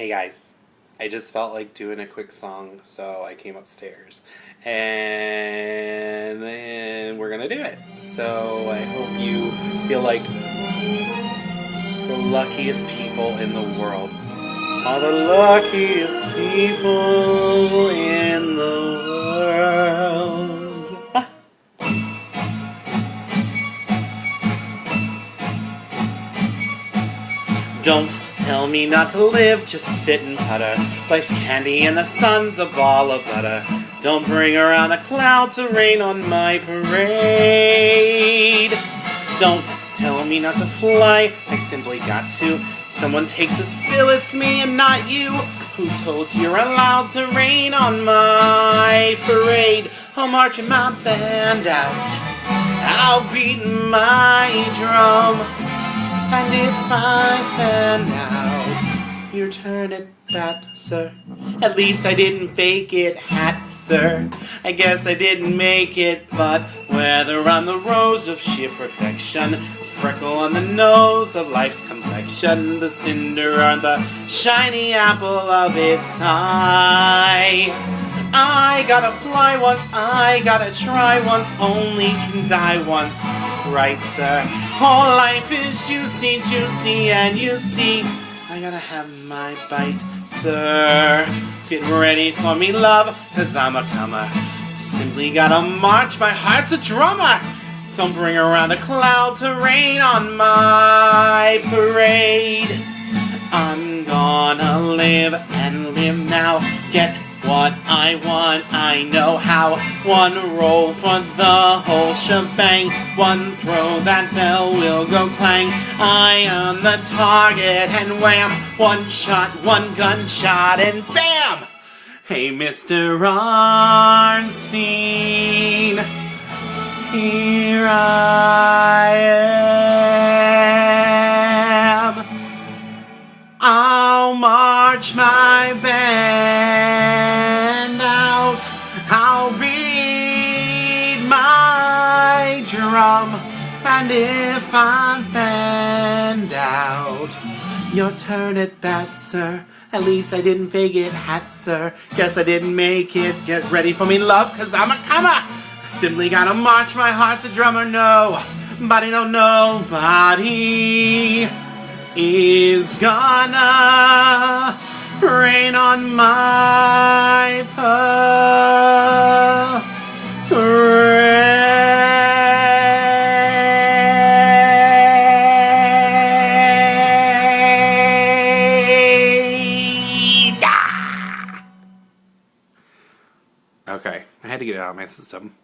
Hey guys, I just felt like doing a quick song, so I came upstairs. And we're gonna do it. So I hope you feel like the luckiest people in the world. Are the luckiest people in the world. Don't tell me not to live, just sit and putter. Life's candy and the sun's a ball of butter. Don't bring around a cloud to rain on my parade. Don't tell me not to fly, I simply got to. Someone takes a spill, it's me and not you. Who told you're allowed to rain on my parade? I'll march my band out, I'll beat my drum. And if I fan out, you turn it back, sir. At least I didn't fake it, hat, sir. I guess I didn't make it, but whether I'm the rose of sheer perfection, a freckle on the nose of life's complexion, the cinder on the shiny apple of its eye. I gotta fly once, I gotta try once, only can die once, right, sir? All life is juicy, juicy, and you see, I gotta have my bite, sir. Get ready for me, love, 'cause I'm a comer. Simply gotta march, my heart's a drummer. Don't bring around a cloud to rain on my parade. I'm gonna live and live now, get what I want, I know how. One roll for the whole shebang, one throw that bell will go clang. I am the target and wham, one shot, one gunshot and bam! Hey Mr. Arnstein, here I am. I'll march my band out, I'll beat my drum, and if I'm fanned out, you'll turn it back, sir. At least I didn't fake it, hat, sir. Guess I didn't make it. Get ready for me, love, 'cause I'm a comer. Simply gotta march, my heart's a drummer. Nobody, no, nobody is gonna rain on my parade. Okay, I had to get it out of my system.